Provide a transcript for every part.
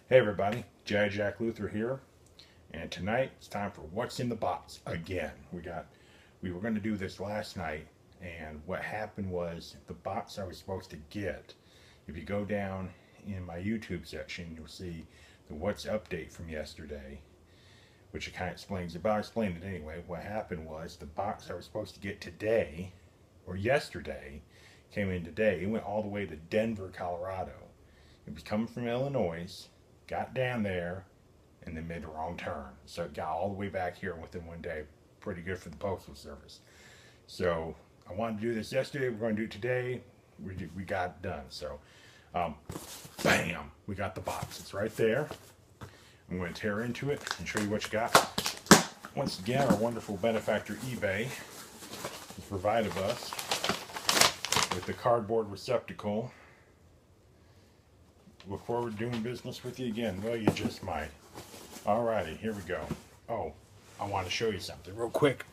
Hey everybody, Jack Luther here, and tonight it's time for What's in the Box again. We were going to do this last night, and what happened was the box I was supposed to get. If you go down in my YouTube section, you'll see the What's update from yesterday, which it kind of explains it, but I'll explain it anyway. What happened was the box I was supposed to get today, or yesterday, came in today. It went all the way to Denver, Colorado. It was coming from Illinois. Got down there and then made the wrong turn. So it got all the way back here within one day. Pretty good for the Postal Service. So I wanted to do this yesterday. We're going to do it today. We got it done. So, bam, we got the box. It's right there. I'm going to tear into it and show you what you got. Once again, our wonderful benefactor eBay has provided us with the cardboard receptacle. Look forward to doing business with you again. Well, you just might. Alrighty, here we go. Oh, I want to show you something real quick.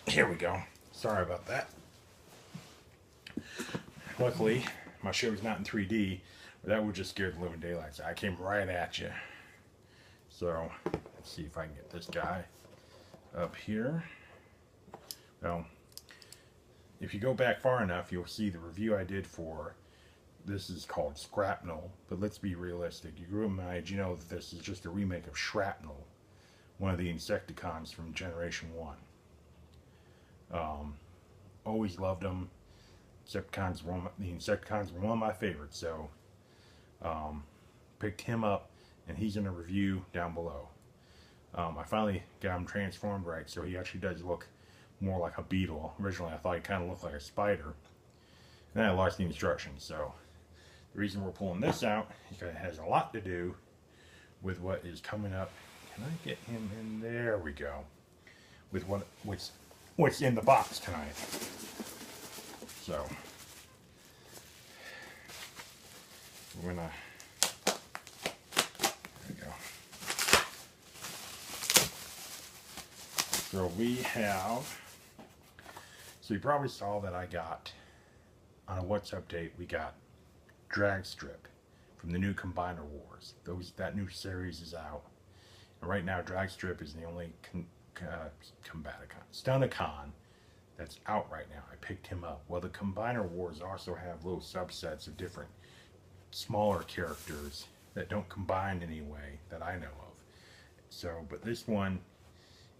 Here we go. Sorry about that. Luckily, my show's not in 3D, but that would just scare the living daylights. I came right at you. So, let's see if I can get this guy up here. Well, if you go back far enough, you'll see the review I did for. This is called Scrapnel, but let's be realistic. You grew up in my age, you know that this is just a remake of Shrapnel, one of the Insecticons from Generation 1. Always loved them. The Insecticons were one of my favorites, so picked him up, and he's in a review down below. I finally got him transformed right, so he actually does look more like a beetle. Originally, I thought he kind of looked like a spider. And then I lost the instructions, so the reason we're pulling this out is because it has a lot to do with what is coming up. Can I get him in? There we go. With what's in the box tonight. So we're gonna. There we go. So we have. So you probably saw that I got on a What's update. We got Drag Strip from the new Combiner Wars. That new series is out, and right now Drag Strip is the only Stunicon that's out right now. I picked him up. Well, the Combiner Wars also have little subsets of different smaller characters that don't combine in any way that I know of. So, but this one,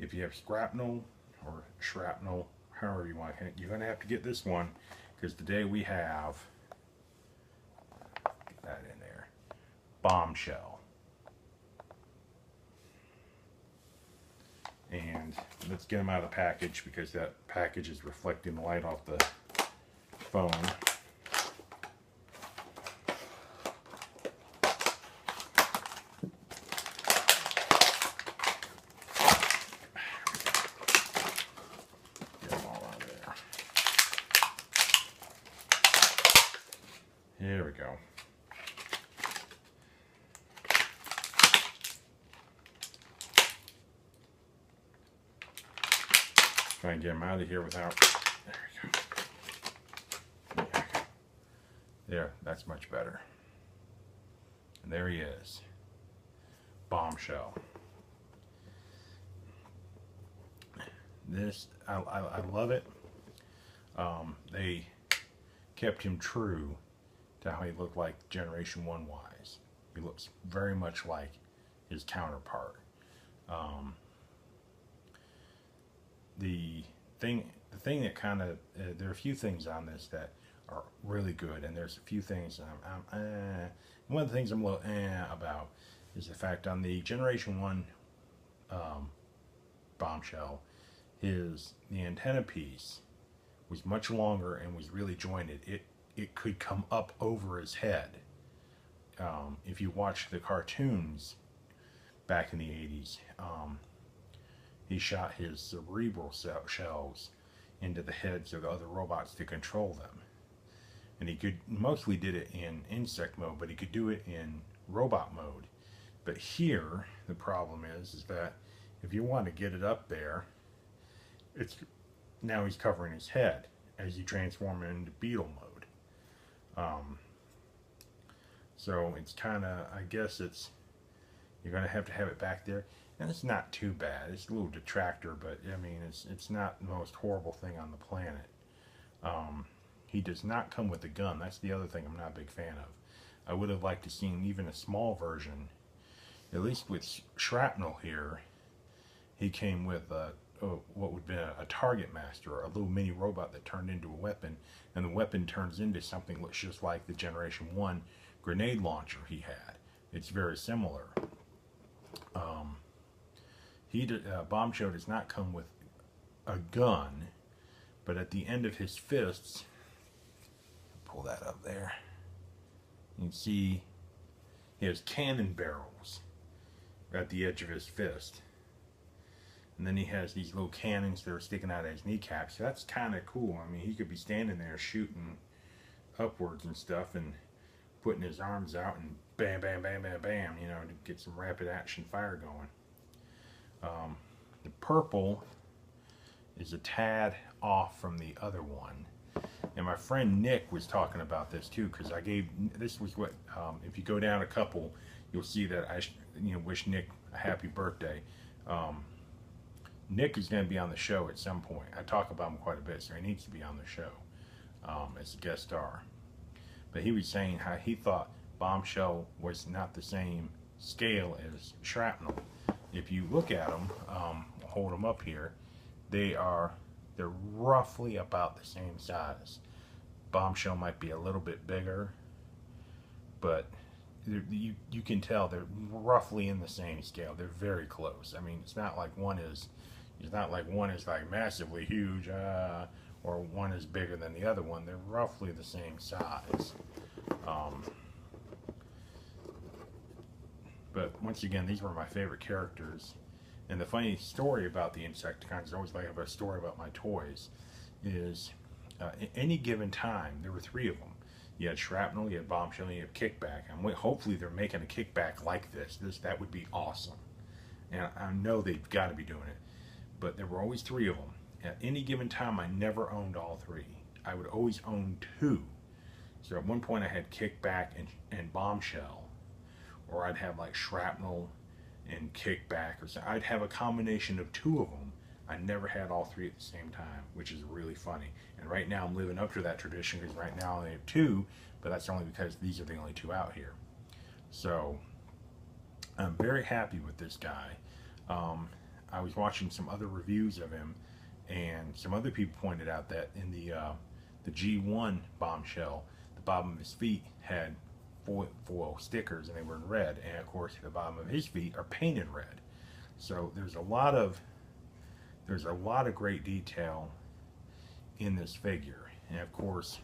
if you have Scrapnel or Shrapnel, however you want, you're going to have to get this one, because today we have that in there. Bombshell. And let's get them out of the package, because that package is reflecting the light off the phone. Get them all out of there. Here we go. Try and get him out of here without. There we go. There, that's much better. And there he is. Bombshell. This, I love it. They kept him true to how he looked like Generation 1 wise. He looks very much like his counterpart. The thing that kind of there are a few things on this that are really good, and there's a few things one of the things I'm a little about is the fact on the Generation 1 Bombshell, the antenna piece was much longer and was really jointed. It could come up over his head. If you watch the cartoons back in the 80s, he shot his cerebral shells into the heads of the other robots to control them. And he mostly did it in insect mode, but he could do it in robot mode. But here, the problem is that if you want to get it up there, now he's covering his head as you transform it into beetle mode. So it's kind of, I guess it's, you're going to have it back there. And it's not too bad. It's a little detractor, but I mean, it's not the most horrible thing on the planet. He does not come with a gun. That's the other thing I'm not a big fan of. I would have liked to seen even a small version. At least with Shrapnel here, he came with what would be a target master, a little mini robot that turned into a weapon, and the weapon turns into something that looks just like the Generation 1 grenade launcher he had. It's very similar. Bombshell does not come with a gun, but at the end of his fists, pull that up there, you can see he has cannon barrels at the edge of his fist. And then he has these little cannons that are sticking out of his kneecaps. So that's kind of cool. I mean, he could be standing there shooting upwards and stuff and putting his arms out and bam, bam, bam, bam, bam, you know, to get some rapid action fire going. The purple is a tad off from the other one. And my friend Nick was talking about this too, because this was what, if you go down a couple, you'll see that I wish Nick a happy birthday. Nick is going to be on the show at some point. I talk about him quite a bit, so he needs to be on the show as a guest star. But he was saying how he thought Bombshell was not the same scale as Shrapnel. If you look at them, hold them up here, they're roughly about the same size. Bombshell might be a little bit bigger, but you can tell they're roughly in the same scale. They're very close. I mean, it's not like one is like massively huge, or one is bigger than the other one. They're roughly the same size. But once again, these were my favorite characters. And the funny story about the Insecticons, I always like to have a story about my toys, is at any given time, there were 3 of them. You had Shrapnel, you had Bombshell, and you had Kickback. And hopefully they're making a Kickback like this. That would be awesome. And I know they've got to be doing it. But there were always 3 of them. At any given time, I never owned all 3. I would always own 2. So at one point I had Kickback and Bombshell. Or I'd have like Shrapnel and Kickback, or something. I'd have a combination of 2 of them. I never had all 3 at the same time, which is really funny. And right now I'm living up to that tradition, because right now I only have 2, but that's only because these are the only 2 out here. So I'm very happy with this guy. I was watching some other reviews of him, and some other people pointed out that in the G1 Bombshell, the bottom of his feet had foil stickers, and they were in red, and of course the bottom of his feet are painted red. So there's a lot of great detail in this figure. And of course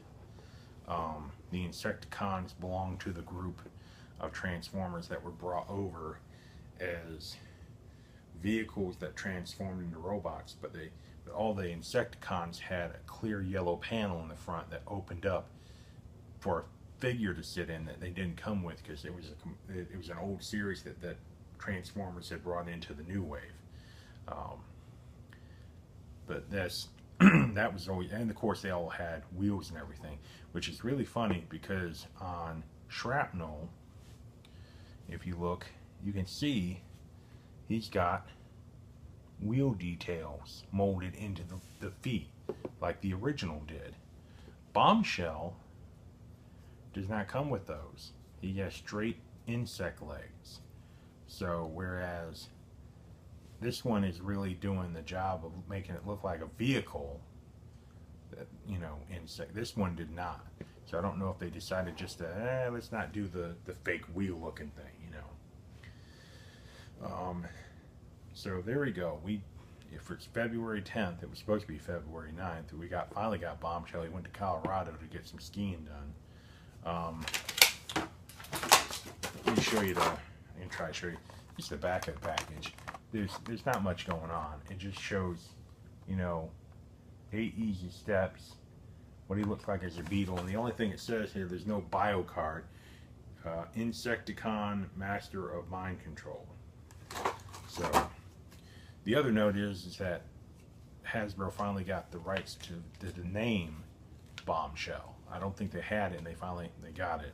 the Insecticons belong to the group of Transformers that were brought over as vehicles that transformed into robots, but all the Insecticons had a clear yellow panel in the front that opened up for a figure to sit in that they didn't come with, because it was an old series that Transformers had brought into the new wave. But that was always, and of course they all had wheels and everything, which is really funny because on Shrapnel, if you look, you can see he's got wheel details molded into the feet like the original did. Bombshell does not come with those. He has straight insect legs. So whereas this one is really doing the job of making it look like a vehicle, that, insect. This one did not. So I don't know if they decided just to, let's not do the fake wheel looking thing, So there we go. If it's February 10th, it was supposed to be February 9th. We finally got Bombshell. He went to Colorado to get some skiing done. Let me show you I'm gonna try to show you just the back of the package. There's not much going on. It just shows, 8 easy steps, what he looks like as a beetle, and the only thing it says here, there's no bio card. Insecticon, Master of Mind Control. So the other note is that Hasbro finally got the rights to the name Bombshell. I don't think they had it, and they got it.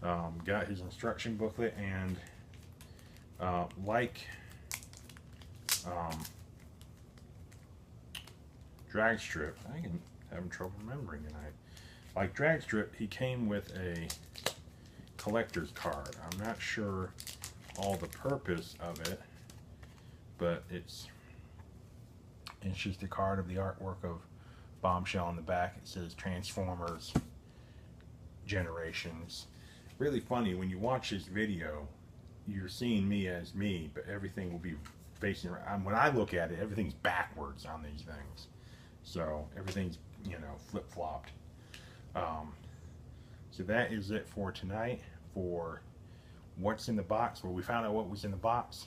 Got his instruction booklet, and like Drag Strip, I am having trouble remembering tonight. Like Drag Strip, he came with a collector's card. I'm not sure all the purpose of it, but it's just a card of the artwork of Bombshell on the back. It says Transformers Generations. Really funny, when you watch this video, you're seeing me as me, but everything will be facing around. When I look at it, everything's backwards on these things. So everything's, you know, flip-flopped. So that is it for tonight for What's in the Box. Well, we found out what was in the box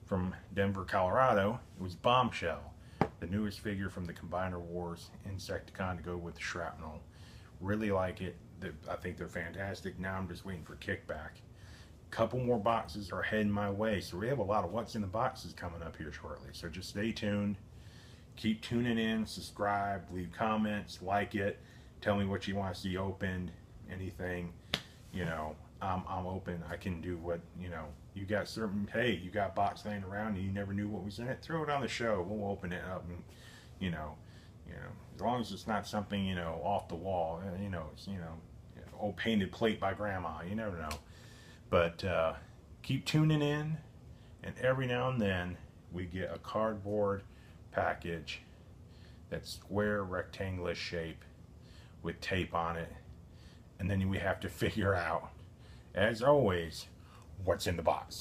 from Denver, Colorado. It was Bombshell, the newest figure from the Combiner Wars Insecticon to go with the Shrapnel. Really like it. I think they're fantastic. Now I'm just waiting for kickback. Couple more boxes are heading my way, so we have a lot of What's in the Boxes coming up here shortly. So just stay tuned. Keep tuning in, subscribe, leave comments, like it, tell me what you want to see opened, anything. You know, I'm open. I can do what, you know, you got certain, hey, you got box laying around and you never knew what was in it, throw it on the show. We'll open it up, and you know, as long as it's not something, you know, off the wall, you know, it's, you know, old painted plate by grandma, you never know. But keep tuning in, and every now and then we get a cardboard package that's square, rectangular shape with tape on it, and then we have to figure out, as always, what's in the box.